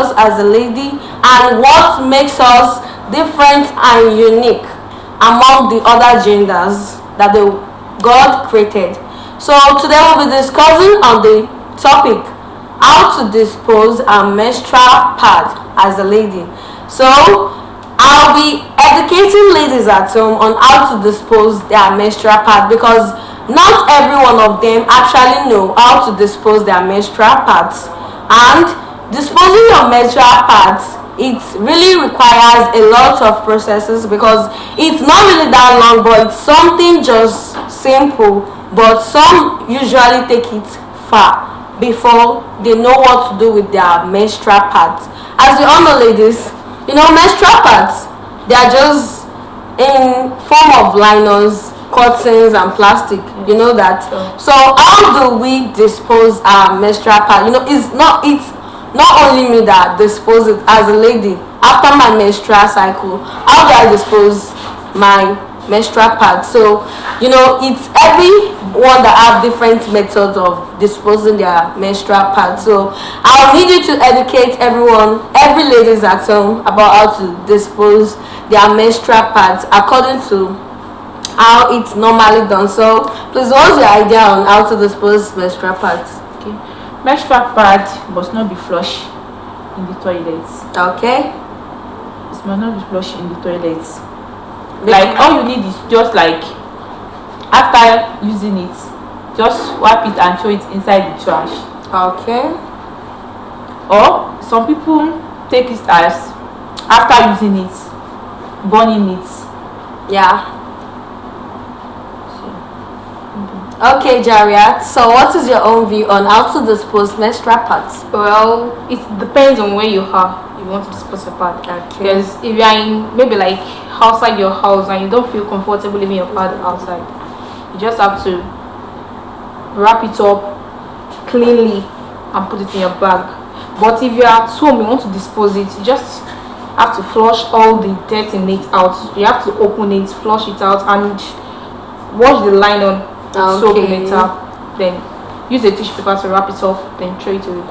us as a lady and what makes us different and unique among the other genders that the God created. So today we'll be discussing on the topic how to dispose a menstrual pad as a lady. So I'll be educating ladies at home on how to dispose their menstrual pad, because not every one of them actually know how to dispose their menstrual pads. And disposing your menstrual pads, it really requires a lot of processes, because it's not really that long, but it's something just simple, but some usually take it far before they know what to do with their menstrual pads. As you all know, ladies, menstrual pads, they are just in form of liners, cottons and plastic, you know that. So how do we dispose our menstrual pad? It's not only me that dispose it as a lady. After my menstrual cycle, how do I dispose my menstrual pad? So it's everyone that have different methods of disposing their menstrual pad. So I'll need you to educate every ladies at home about how to dispose their menstrual pads according to how it's normally done. So please, what's your idea on how to dispose menstrual pads? Okay, menstrual pad must not be flush in the toilets. Okay, it must not be flush in the toilets. Like, all you need is just like, after using it, just wipe it and throw it inside the trash. Okay. Or some people take it as, after using it, burning it. Yeah. Okay, Jariat, so what is your own view on how to dispose menstrual pads? Well, it depends on where you are. You want to dispose your pad. Okay. Because if you are in maybe like outside your house and you don't feel comfortable leaving your pad outside, you just have to wrap it up cleanly and put it in your bag. But if you are at home, you want to dispose it, you just have to flush all the dirt in it out. You have to open it, flush it out, and wash the linen with soap in it up. Then use a tissue paper to wrap it up, then throw it away.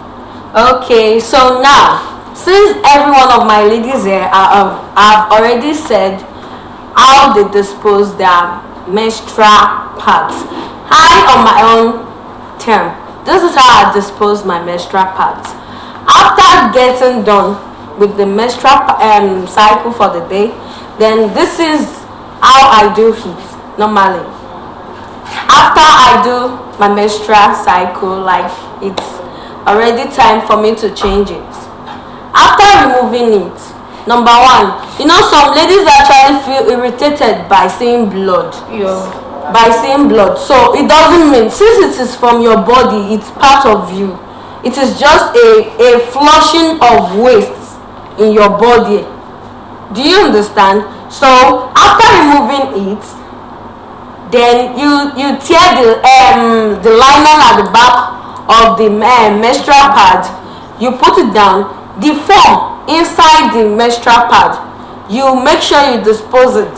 Okay, so now, since every one of my ladies here have already said how they dispose their menstrual pads, I, on my own term, this is how I dispose my menstrual pads. After getting done with the menstrual cycle for the day, then this is how I do it normally. After I do my menstrual cycle, like it's already time for me to change it. After removing it, number one, some ladies actually feel irritated by seeing blood. Yeah. By seeing blood. So it doesn't mean, since it is from your body, it's part of you. It is just a flushing of waste in your body. Do you understand? So after removing it, then you tear the liner at the back of the menstrual pad. You put it down. The foam inside the menstrual pad, you make sure you dispose it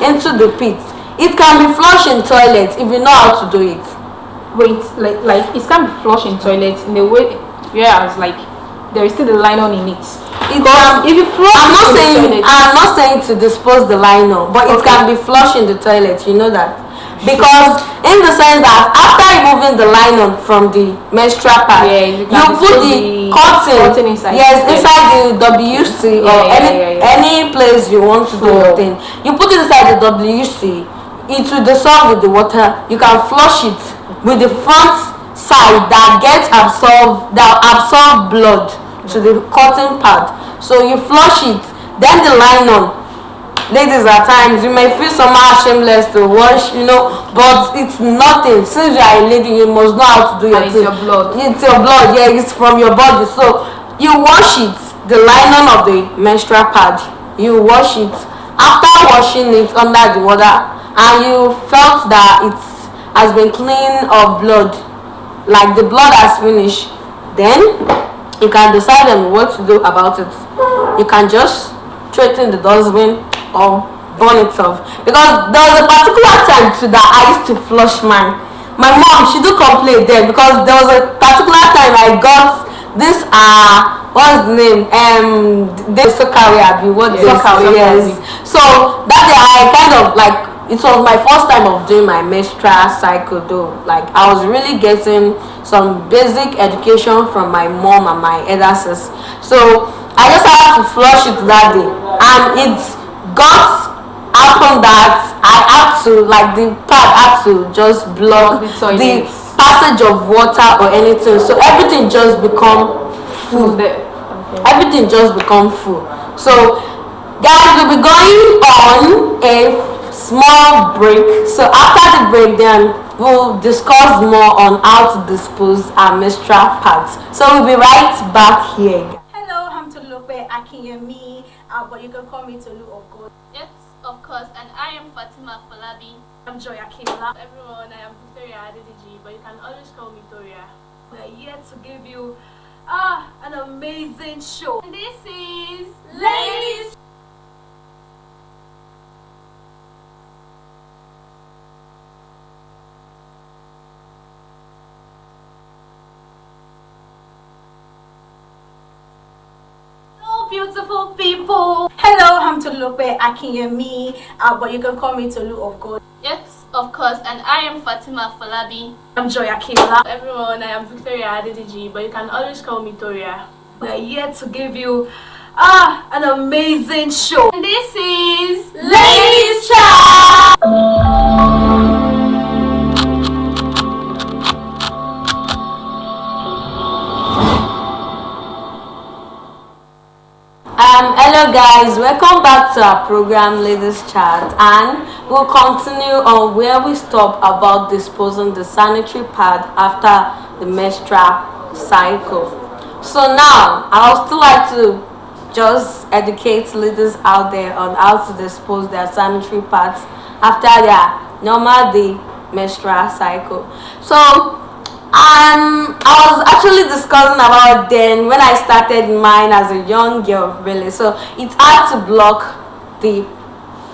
into the pit. It can be flushed in toilet if you know how to do it. Wait, like it can be flushed in toilet in a way, whereas like there is still the liner in it. Because if you flush, I'm not saying to dispose the liner, but it can be flushed in the toilet. You know that. Because in the sense that after removing the liner from the menstrual pad, you put the cotton inside. Yes, inside the WC or any place you want to do the thing. You put it inside the WC. It will dissolve with the water. You can flush it with the front side that absorb blood to the cotton pad. So you flush it. Then the liner. Ladies, at times you may feel somehow shameless to wash, but it's nothing. Since you are a lady, you must know how to do your thing. It's your blood. It's your blood, yeah, it's from your body. So you wash it, the lining of the menstrual pad, you wash it. After washing it under the water, and you felt that it has been clean of blood, like the blood has finished, then you can decide on what to do about it. You can just throw it in the dustbin or burn it off. Because there was a particular time too that I used to flush mine. My mom, she do complain then, because there was a particular time I got these are, what's the name? They Sokari Abi. What Yes, they Sokari. yes. So that day I kind of like, it was my first time of doing my menstrual cycle though. Like I was really getting some basic education from my mom and my elders. So I just had to flush it that day, and it got happened that I had to, like, the pad had to just block the passage of water or anything, so everything just become full. Everything just become full. So guys, we'll be going on a small break. So after the break, then we'll discuss more on how to dispose our menstrual pads. So we'll be right back here. Hello, I'm Tolulope Akinyemi, but you can call me Tolu of God. Yes, of course, and I am Fatima Falabi. I'm Joy Akinola. Everyone, I am Victoria Adedeji, but you can always call me Toria. We are here to give you an amazing show. And this is Ladies. Beautiful people. Hello, I'm Tolulope Akinyemi, but you can call me Tolu of God. Yes, of course, and I am Fatima Falabi. I'm Joy Akinola. Everyone, I am Victoria Adedeji, but you can always call me Toria. We are here to give you an amazing show. And this is Ladies Chat. Hello guys, welcome back to our program Ladies Chat, and we'll continue on where we stop about disposing the sanitary pad after the menstrual cycle. So now I would still like to just educate ladies out there on how to dispose their sanitary pads after their normal day menstrual cycle. So I was actually discussing about then when I started mine as a young girl, really. So it had to block the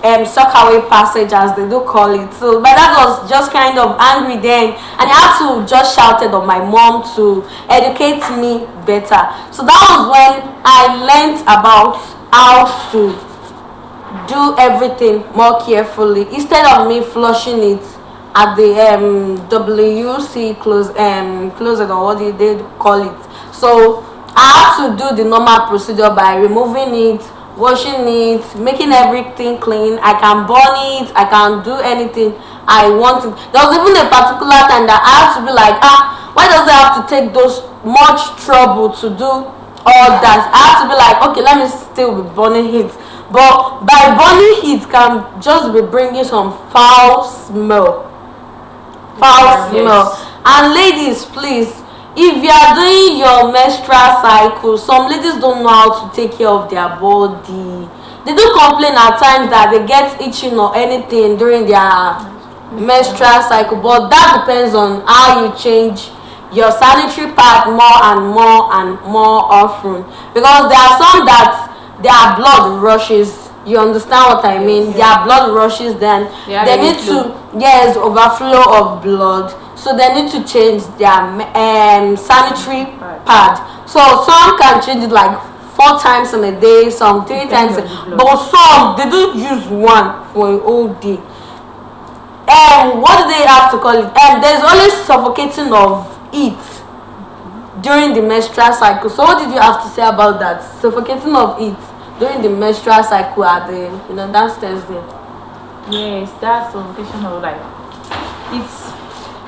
suckaway passage, as they do call it. So my dad was just kind of angry then, and I had to just shouted on my mom to educate me better. So that was when I learned about how to do everything more carefully instead of me flushing it at the WC closet, or what they call it. So I have to do the normal procedure by removing it, washing it, making everything clean. I can burn it, I can do anything I want to. There was even a particular time that I had to be like, why does it have to take those much trouble to do all that? I have to be like, okay, let me still be burning it. But by burning it can just be bringing some foul smell. And ladies, please, if you are doing your menstrual cycle, some ladies don't know how to take care of their body. They do complain at times that they get itching or anything during their menstrual cycle, but that depends on how you change your sanitary pad more and more often, because there are some that their blood rushes. You understand what I mean? Their blood rushes, then they need to, overflow of blood. So they need to change their sanitary pad. So some can change it like 4 times in a day, some 3 times, but some they do use one for a whole day. What do they have to call it? There's always suffocating of heat during the menstrual cycle. So what did you have to say about that? Suffocating of heat during the menstrual cycle at the downstairs there. Yes, that's suffocation of, like, it's,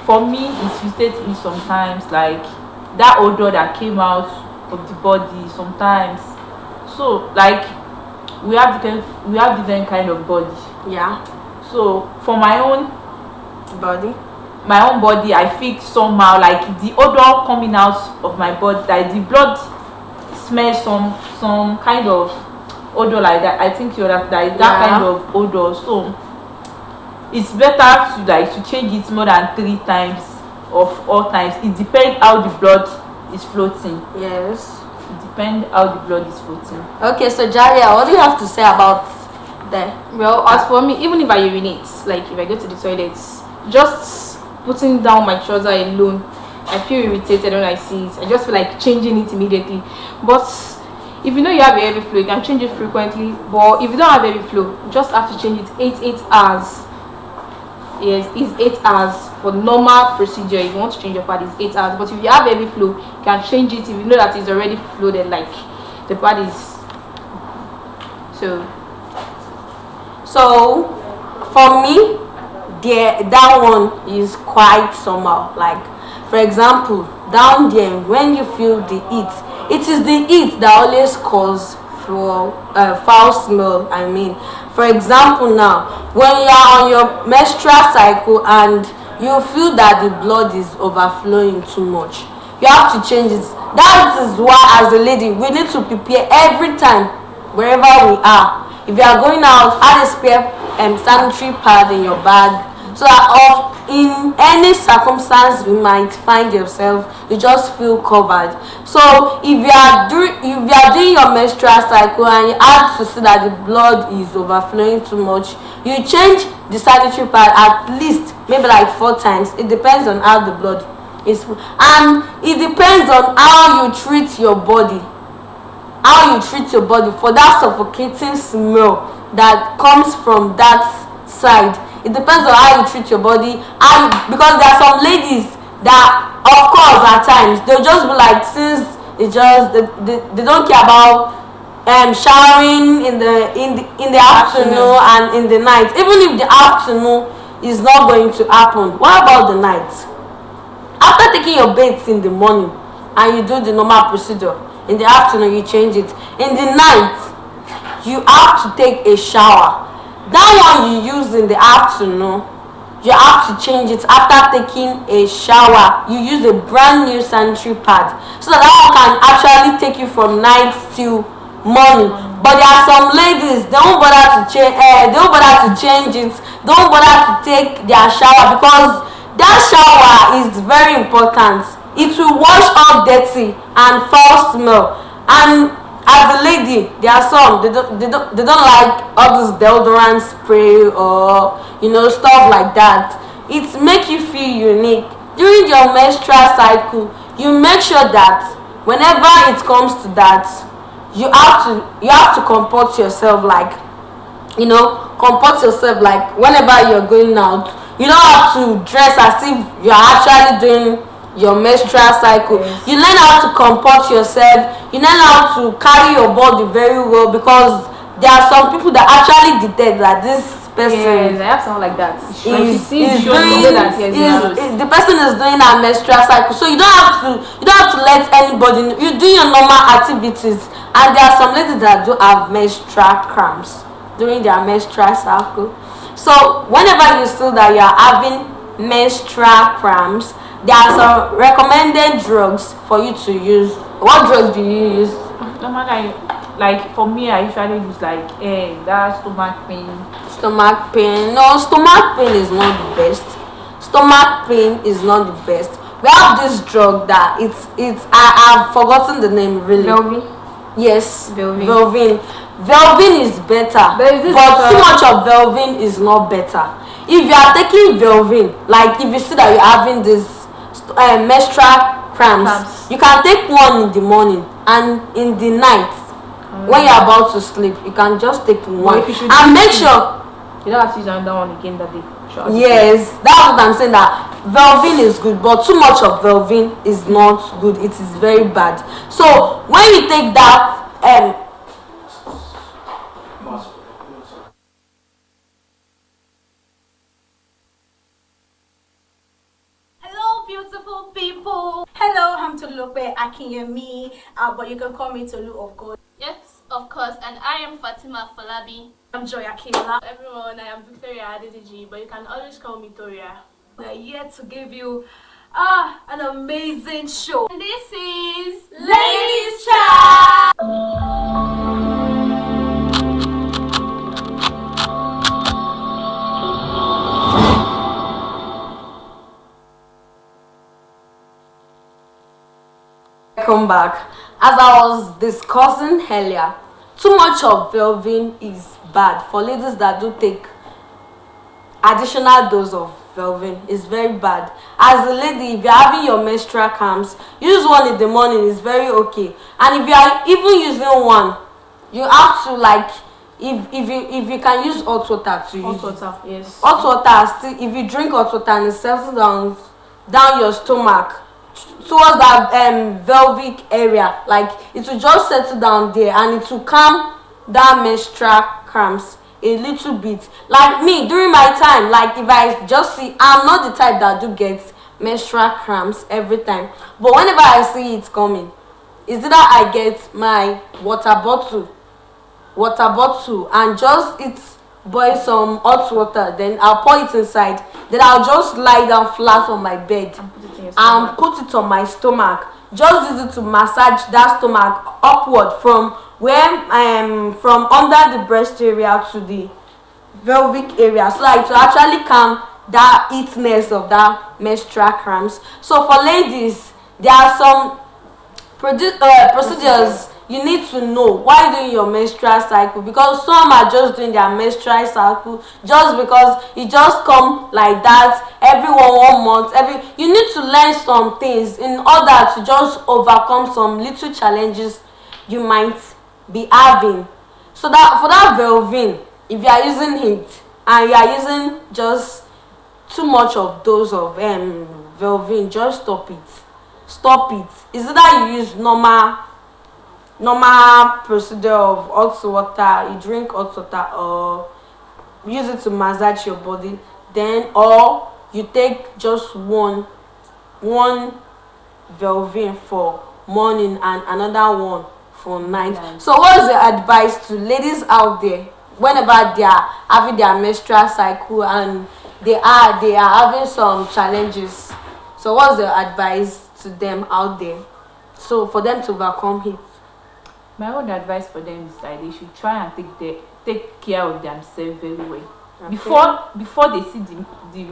for me it irritates me sometimes, like that odor that came out of the body sometimes. So like we have different kind of body. Yeah. So for my own body, I feel somehow like the odor coming out of my body, like the blood smells some kind of odor like that. I think you're that kind of odor. So it's better to change it more than 3 times of all times. It depends how the blood is floating. Yes. It depends how the blood is floating. Okay, so Jaria, what do you have to say about that? Well, as for me, even if I urinate, like if I go to the toilet, just putting down my trouser alone I feel irritated when I see it. I just feel like changing it immediately. But if you know you have a heavy flow, you can change it frequently. But if you don't have heavy flow, you just have to change it 8 hours. Yes, it's 8 hours for normal procedure. If you want to change your pad, it's 8 hours. But if you have heavy flow, you can change it if you know that it's already flooded, like the pad is. So for me, that one is quite somehow. Like, for example, down there, when you feel the heat, it is the heat that always cause for foul smell. I mean, for example, now when you are on your menstrual cycle and you feel that the blood is overflowing too much, you have to change it. That is why, as a lady, we need to prepare every time wherever we are. If you are going out, add a spare sanitary pad in your bag, so that in any circumstance you might find yourself, you just feel covered. So if you are doing your menstrual cycle and you have to see that the blood is overflowing too much, you change the sanitary pad at least maybe like 4 times. It depends on how the blood is, and it depends on how you treat your body. For that suffocating smell that comes from that side. It depends on how you treat your body, because there are some ladies that, of course, at times they'll just be like, since they don't care about showering in the afternoon and in the night. Even if the afternoon is not going to happen, what about the night? After taking your bath in the morning and you do the normal procedure, in the afternoon you change it. In the night, you have to take a shower. That one you use in the afternoon, you have to change it after taking a shower. You use a brand new sanitary pad, so that one can actually take you from night till morning. But there are some ladies, they won't bother to change it, they won't bother to take their shower, because that shower is very important. It will wash off dirty and foul smell. And as a lady, there are some, they don't like all this deodorant spray or stuff like that. It makes you feel unique. During your menstrual cycle, you make sure that whenever it comes to that, you have to comport yourself like whenever you're going out. You don't have to dress as if you're actually doing your menstrual cycle. Yes. You learn how to comport yourself, you learn how to carry your body very well, because there are some people that actually detect that this person, I have someone like that. The person is doing a menstrual cycle. So you don't have to let anybody know. You do your normal activities, and there are some ladies that do have menstrual cramps during their menstrual cycle. So whenever you feel that you are having menstrual cramps, there are some recommended drugs for you to use. What drugs do you use? Like for me, I usually use like that stomach pain. Stomach pain? No, stomach pain is not the best. Stomach pain is not the best. We have this drug that I've forgotten the name really. Velvin? Yes, Velvin. Velvin is better, but too much of Velvin is not better. If you are taking Velvin, like if you see that you're having this menstrual cramps, you can take one in the morning, and in the night when you're about to sleep, you can just take one, and make sure you don't have to use another one again that day. Yes, that's what I'm saying, that Velvin is good, but too much of Velvin is not good. It is very bad. So when you take that beautiful people. Hello, I'm Tolulope Akinyemi, but you can call me Tolu of God. Yes, of course, and I am Fatima Falabi. I'm Joy Akinola. Everyone, I am Victoria Adediji, but you can always call me Toria. We are here to give you an amazing show. And this is Ladies Chat. Welcome back. As I was discussing earlier, too much of Velvin is bad for ladies that do take additional dose of Velvin. It's very bad. As a lady, if you're having your menstrual cramps, use one in the morning. It's very okay. And if you are even using one, you have to like, if you can use hot water to Hot use water, yes. hot water. Still, if you drink hot water and it settles down your stomach towards that pelvic area, like it will just settle down there and it will calm that menstrual cramps a little bit. Like me during my time, like if I just see, I'm not the type that do get menstrual cramps every time, but whenever I see it coming, is either I get my water bottle and just boil some hot water, then I'll pour it inside, then I'll just lie down flat on my bed and put it on my stomach. Just use it to massage that stomach upward from where from under the breast area to the pelvic area, so that it will actually calm that itness of that menstrual cramps. So for ladies, there are some procedures you need to know while doing your menstrual cycle, because some are just doing their menstrual cycle just because it just come like that every 1 month. You need to learn some things in order to just overcome some little challenges you might be having. So that for that Velvin, if you are using it and you are using just too much of dose of Velvin, just stop it. Is either you use normal procedure of hot water, you drink hot water, or use it to massage your body, then or you take just one Velvin for morning and another one for night. So what's your advice to ladies out there whenever they are having their menstrual cycle and they are having some challenges? So what's your advice to them out there, so for them to overcome it? My own advice for them is that they should try and take care of themselves very well. Okay. Before they see the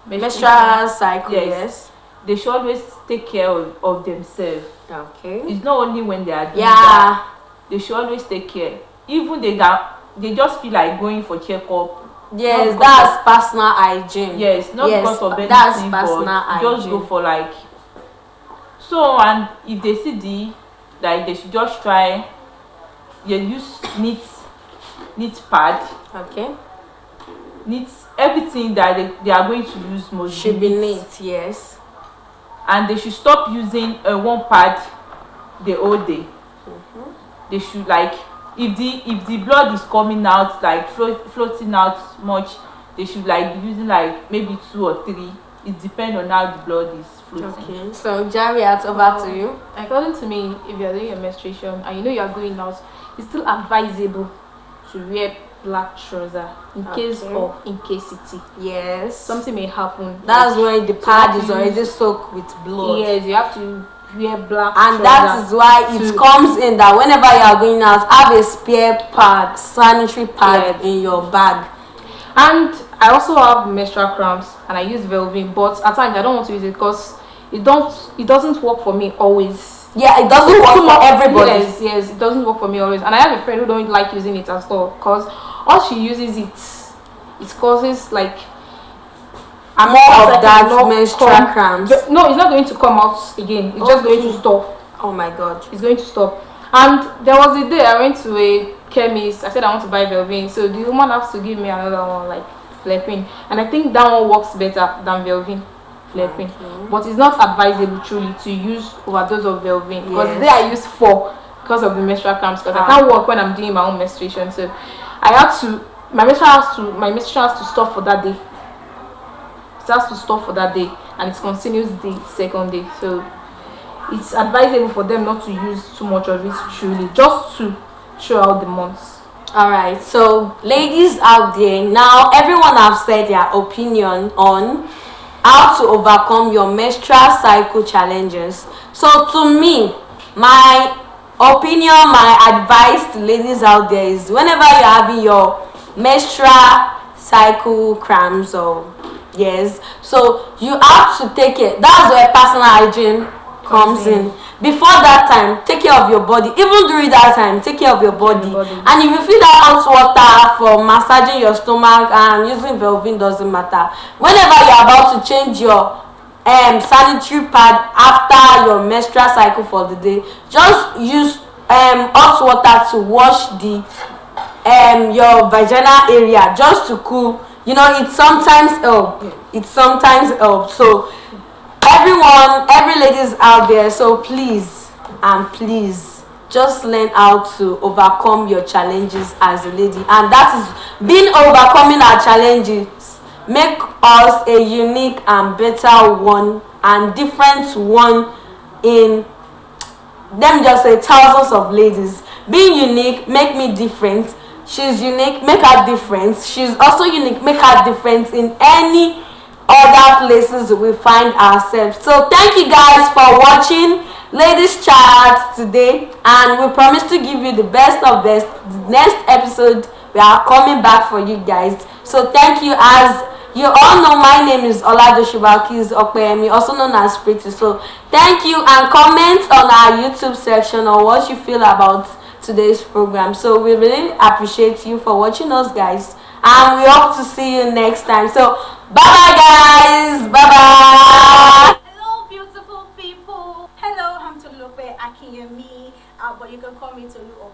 menstrual cycle, yes, they should always take care of themselves. Okay. It's not only when they are doing that. They should always take care. Even they just feel like going for checkup. Yes, that's personal hygiene. Yes, not because of anything, that's personal hygiene. Just go for like. So, and if they see they should just try. Use neat pad. Okay. Neat, everything that they are going to use should be neat. Yes. And they should stop using one pad the whole day. They should, like, if the blood is coming out, like floating out much, they should like be using like maybe 2 or 3. It depends on how the blood is floating. Okay, so Jariat, over to you. According to me, if you're doing your menstruation and you know you're going out, it's still advisable to wear black trouser in case of incasity. Yes, something may happen. That's when the pad is already soaked with blood. Yes, you have to wear black and that is why it comes in that whenever you are going out, have a spare pad, sanitary pad in your bag. And I also have menstrual cramps and I use Velvin, but at times I don't want to use it because it doesn't work for me always. Yeah, it doesn't work for everybody. Yes, it doesn't work for me always. And I have a friend who don't like using it at all because all she uses it causes like more of that menstrual cramps. No, it's not going to come out again. It's just going to stop. Oh my god, it's going to stop. And there was a day I went to a chemist. I said I want to buy Velvin, so the woman has to give me another one, like Flepin, and I think that one works better than Velvin. Flepin, but it's not advisable truly to use overdose of Velvin because today I used 4 because of the menstrual cramps, because I can't work when I'm doing my own menstruation, so I had to my menstruation has to stop for that day. It has to stop for that day and it continues the second day, so it's advisable for them not to use too much of it truly, just to throughout the months. All right, so ladies out there, now everyone have said their opinion on how to overcome your menstrual cycle challenges. So to me, my opinion, my advice to ladies out there is whenever you're having your menstrual cycle cramps, or yes, so you have to take it. That's where personal hygiene comes in. Before that time, take care of your body. Even during that time, take care of your body. And if you feel that hot water for massaging your stomach and using Velvin, doesn't matter. Whenever you're about to change your sanitary pad after your menstrual cycle for the day, just use hot water to wash the your vaginal area just to cool. You know, it sometimes helps. So every ladies out there, so please just learn how to overcome your challenges as a lady, and that is being overcoming our challenges make us a unique and better one and different one in them just say thousands of ladies. Being unique make me different. She's unique, make her different. She's also unique, make her different in any other places we find ourselves. So thank you guys for watching Ladies Chat today, and we promise to give you the best of best. The next episode we are coming back for you guys. So thank you. As you all know, my name is Oladoshibakis Okpeyemi, also known as Pretty. So thank you, and comment on our YouTube section on what you feel about today's program. So we really appreciate you for watching us, guys, and we hope to see you next time. So bye bye, guys. Bye bye. Hello, beautiful people. Hello, I'm Tolulope Akinyemi, but you can call me Tolu.